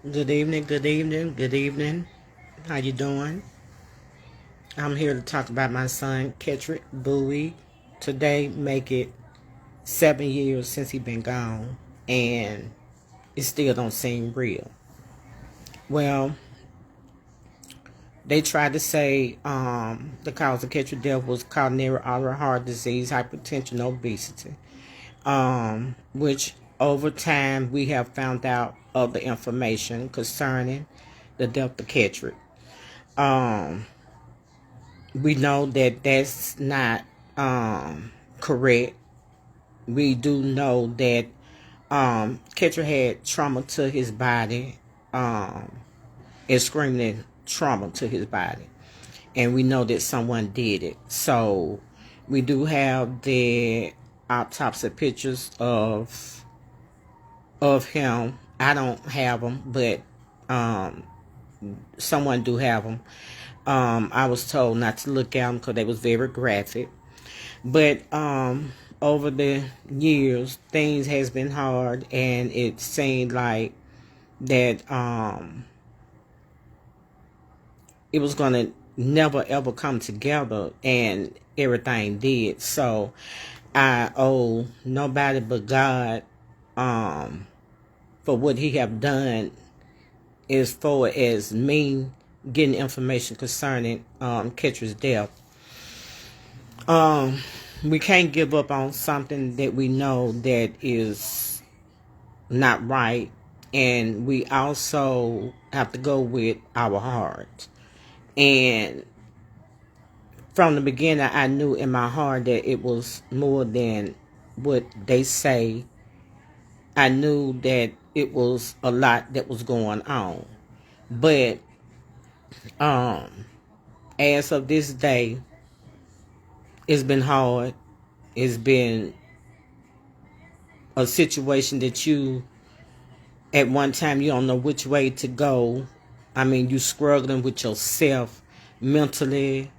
Good evening, good evening, good evening. How you doing? I'm here to talk about my son, Kedric Bowie. Today, make it 7 years since he been gone, and it still don't seem real. Well, they tried to say the cause of Kedric death was coronary artery heart disease, hypertension, obesity, which over time we have found out other information concerning the death of Kedric. Um, we know that that's not correct. We do know that Ketcher had trauma to his body, and screaming trauma to his body, and we know that someone did it. So we do have the autopsy pictures of him. I don't have them, but um, someone do have them. I was told not to look at them because they was very graphic. But over the years, things has been hard, and it seemed like that it was gonna never ever come together, and everything did. So I owe nobody but God for what He have done as far as me getting information concerning Ketra's death. We can't give up on something that we know that is not right, and we also have to go with our heart. And from the beginning, I knew in my heart that it was more than what they say. I knew that it was a lot that was going on, but um as of this day, it's been hard. It's been a situation that you, at one time, you don't know which way to go. I mean, you struggling with yourself mentally,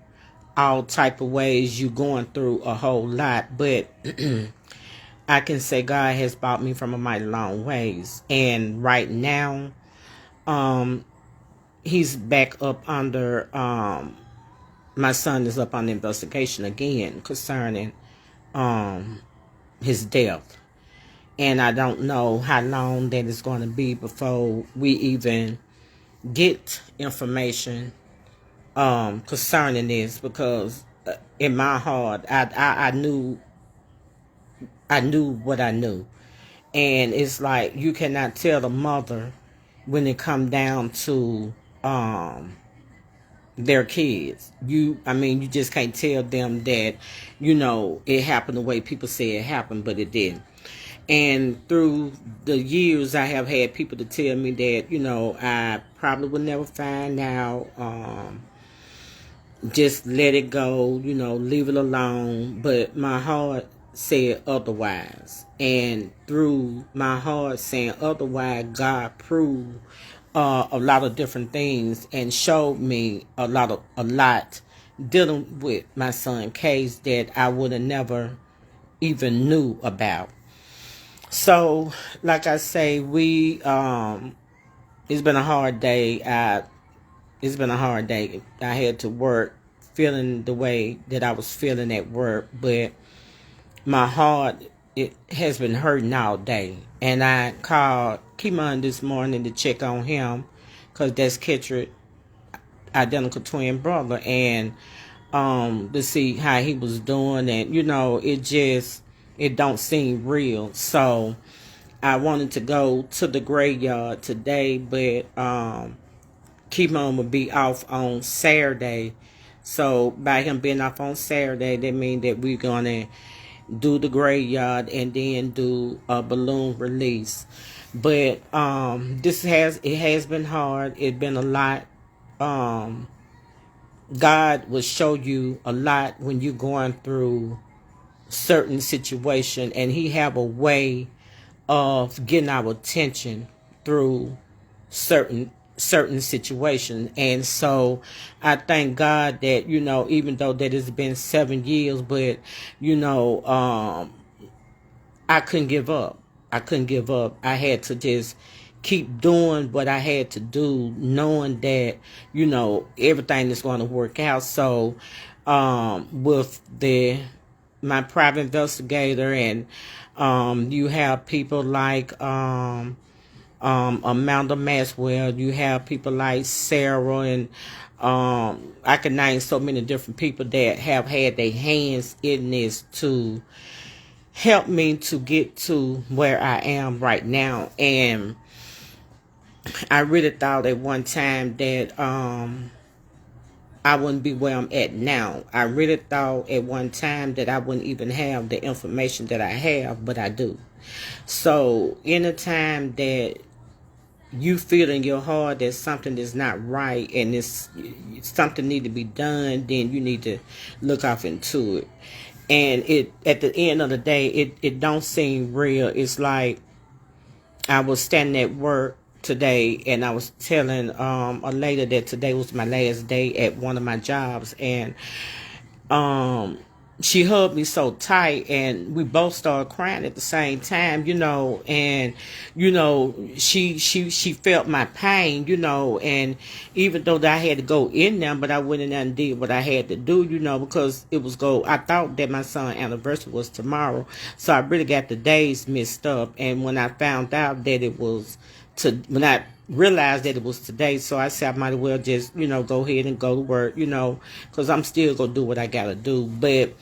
all type of ways. You going through a whole lot, but I can say God has brought me from a mighty long ways. And right now, um, he's back up under. My son is up on investigation again concerning um his death. And I don't know how long that is going to be before we even get information concerning this, because in my heart I knew what I knew. And it's like you cannot tell the mother when it come down to their kids. You just can't tell them that, it happened the way people say it happened, but it didn't. And through the years, I have had people to tell me that, I probably would never find out. Just let it go, leave it alone. But my heart said otherwise. And through my heart saying otherwise, God proved a lot of different things and showed me a lot dealing with my son case that I would have never even knew about. So, like I say, it's been a hard day. It's been a hard day. I had to work feeling the way that I was feeling at work, but my heart, it has been hurting all day. And I called Kimon this morning to check on him, because that's Ketcher identical twin brother, and to see how he was doing. And it don't seem real. So I wanted to go to the graveyard today, but Kimon would be off on Saturday. So by him being off on Saturday, that means that we're gonna do the graveyard and then do a balloon release. But it has been hard. It's been a lot. God will show you a lot when you're going through certain situation, and He have a way of getting our attention through certain situations. And so I thank God that, even though that it's been 7 years, but I couldn't give up. I had to just keep doing what I had to do, knowing that, everything is going to work out. So, with my private investigator, and you have people like Amanda Maxwell, you have people like Sarah, and I can name so many different people that have had their hands in this to help me to get to where I am right now. And I really thought at one time that I wouldn't be where I'm at now. I really thought at one time that I wouldn't even have the information that I have, but I do. So anytime that you feel in your heart that something is not right and it's something need to be done, then you need to look off into it. And it, at the end of the day, it don't seem real. It's like I was standing at work today, and I was telling a lady that today was my last day at one of my jobs, and um she hugged me so tight, and we both started crying at the same time, and she felt my pain, and even though that I had to go in there, but I went in there and did what I had to do, because I thought that my son's anniversary was tomorrow, so I really got the days mixed up. And when I found out that when I realized that it was today, so I said I might as well just, go ahead and go to work, because I'm still going to do what I got to do. But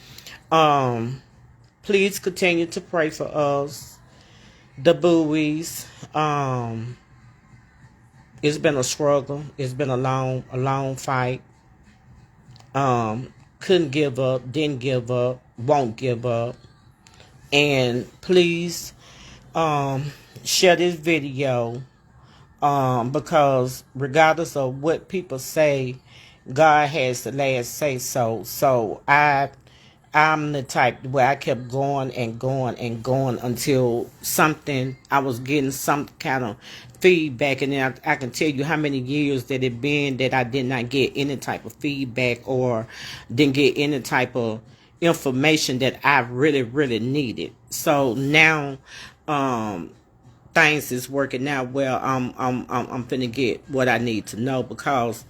please continue to pray for us, the buoys. It's been a struggle. It's been a long fight. Couldn't give up, didn't give up, won't give up. And please share this video, because regardless of what people say, God has the last say so. So I'm the type where I kept going and going and going until I was getting some kind of feedback. And then I can tell you how many years that it been that I did not get any type of feedback or didn't get any type of information that I really, really needed. So now, things is working out well. I'm finna get what I need to know, because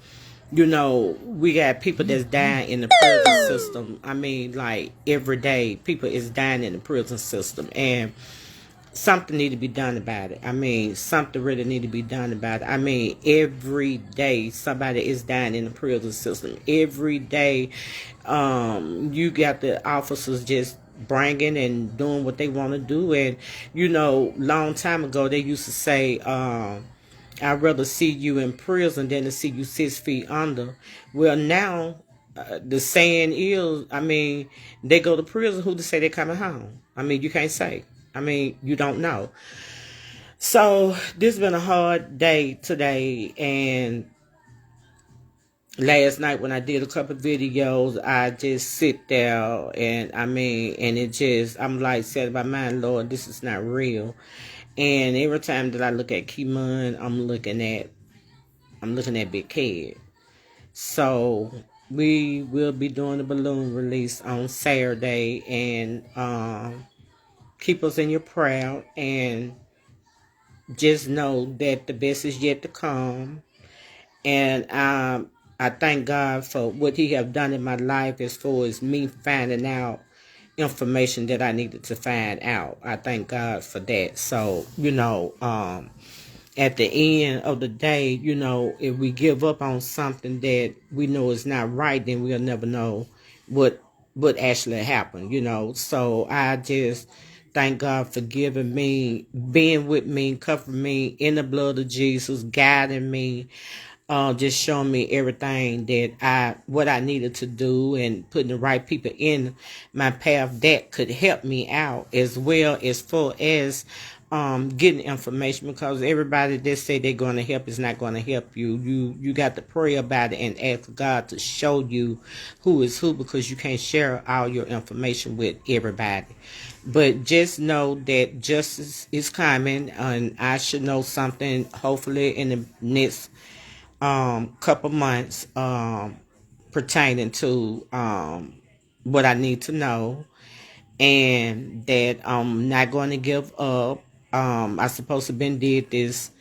we got people that's dying in the prison system. I mean, like, every day people is dying in the prison system, and something need to be done about it. I mean, something really need to be done about it. I mean, every day somebody is dying in the prison system. Every day, you got the officers just bringing and doing what they want to do. And long time ago they used to say, I'd rather see you in prison than to see you 6 feet under. Well, now, the saying is, I mean, they go to prison, who to say they're coming home? I mean, you can't say. I mean, you don't know. So this has been a hard day today, and last night when I did a couple of videos, I just sit there, and I'm like, said by mind, Lord, this is not real. And every time that I look at Kimon, I'm looking at Big Kid. So we will be doing the balloon release on Saturday, and keep us in your prayer, and just know that the best is yet to come. And I thank God for what He have done in my life as far as me finding out information that I needed to find out. I thank God for that. So, at the end of the day, if we give up on something that we know is not right, then we'll never know what actually happened, So I just thank God for giving me, being with me, covering me in the blood of Jesus, guiding me, just showing me everything what I needed to do, and putting the right people in my path that could help me out, as well as far as getting information, because everybody that say they're going to help is not going to help you. You got to pray about it and ask God to show you who is who, because you can't share all your information with everybody. But just know that justice is coming, and I should know something hopefully in the next couple months, pertaining to what I need to know, and that I'm not going to give up. I supposed to been did this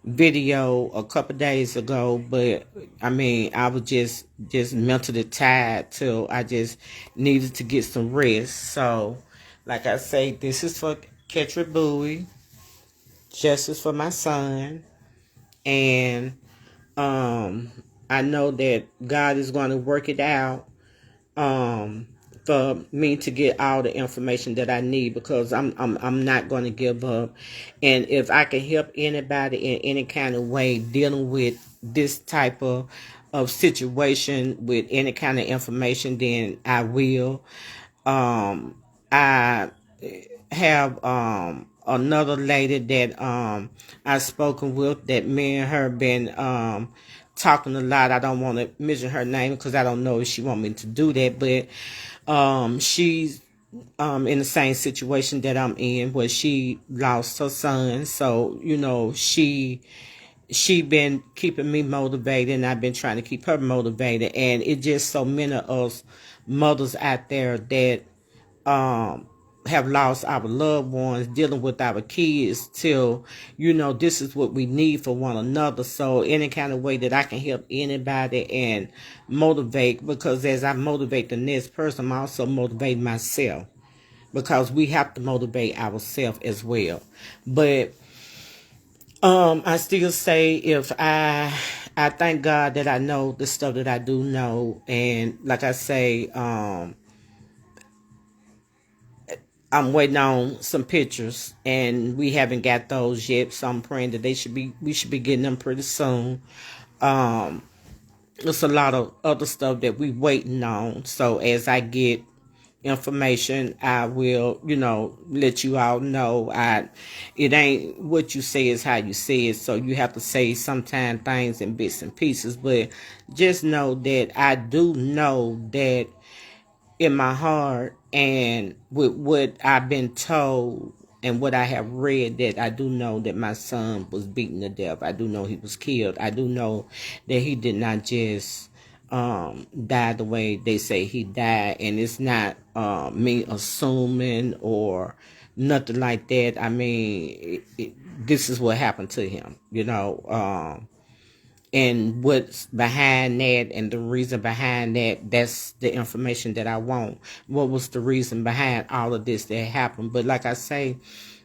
video a couple days ago, but I mean, I was just mentally tired till I just needed to get some rest. So, like I say, this is for Kedric Bowie, justice for my son, and um, I know that God is going to work it out um for me to get all the information that I need, because I'm not going to give up. And if I can help anybody in any kind of way dealing with this type of situation with any kind of information, then I will. I have another lady that I've spoken with, that me and her been talking a lot. I don't want to mention her name because I don't know if she want me to do that, but she's in the same situation that I'm in, where she lost her son. So she been keeping me motivated, and I've been trying to keep her motivated. And it's just so many of us mothers out there that um have lost our loved ones, dealing with our kids, till this is what we need for one another. So any kind of way that I can help anybody and motivate, because as I motivate the next person, I'm also motivating myself, because we have to motivate ourselves as well. But I still say, if I thank God that I know the stuff that I do know. And like I say, I'm waiting on some pictures, and we haven't got those yet. So I'm praying that we should be getting them pretty soon. Um, there's a lot of other stuff that we waiting on. So as I get information, I will, let you all know. It ain't what you say, is how you say it. So you have to say sometimes things in bits and pieces, but just know that I do know that in my heart, and with what I've been told and what I have read, that I do know that my son was beaten to death. I do know he was killed. I do know that he did not just die the way they say he died. And it's not me assuming or nothing like that. I mean, this is what happened to him, and what's behind that, and the reason behind that. That's the information that I want. What was the reason behind all of this that happened? But like I say,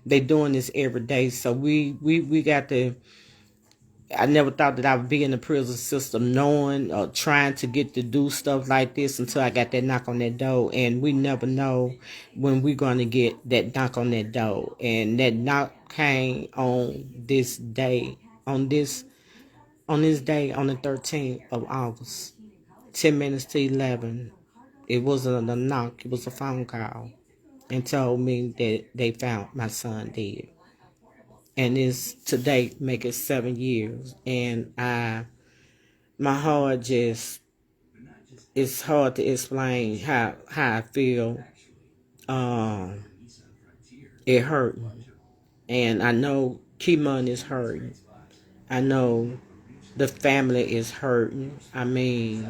they doing this every day. So we got to. I never thought that I would be in the prison system knowing or trying to get to do stuff like this, until I got that knock on that door. And we never know when we're going to get that knock on that door. And that knock came on this day, on this day, on the 13th of August, 10 minutes to 11. It wasn't a knock, it was a phone call, and told me that they found my son dead. And it's today make it 7 years. And my heart just, it's hard to explain how I feel. Um, it hurt. And I know Kimon is hurting. I know the family is hurting. I mean,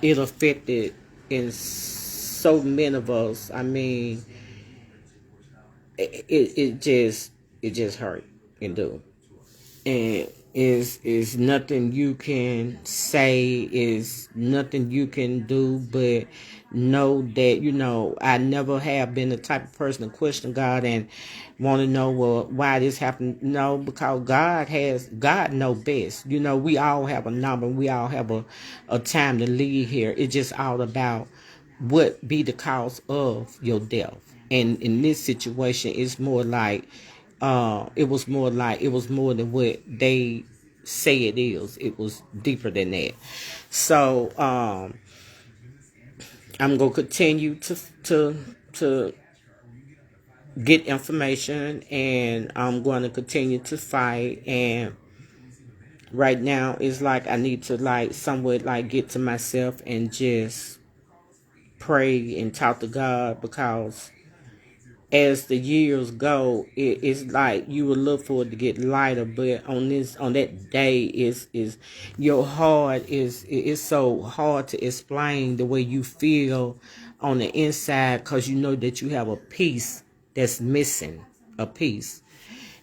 it affected in so many of us. I mean, it just hurt and do. And is nothing you can say, is nothing you can do, but know that I never have been the type of person to question God and want to know, well, why this happened. No, because God know best. We all have a number, we all have a time to leave here. It's just all about what be the cause of your death. And in this situation, it's more like it was more than what they say it is. It was deeper than that. So I'm gonna continue to get information, and I'm going to continue to fight. And right now, it's like I need to somewhat get to myself and just pray and talk to God, because as the years go, it's like you would look for it to get lighter, but on that day, is your heart is so hard to explain the way you feel on the inside, because you know that you have a piece that's missing, a piece.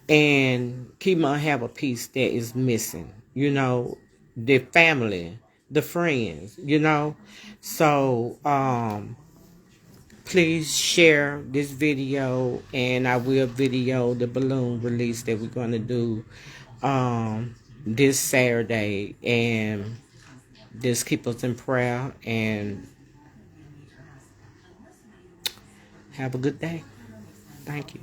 And Kima have a piece that is missing, you know, the family, the friends, you know. So please share this video, and I will video the balloon release that we're going to do this Saturday. And just keep us in prayer and have a good day. Thank you.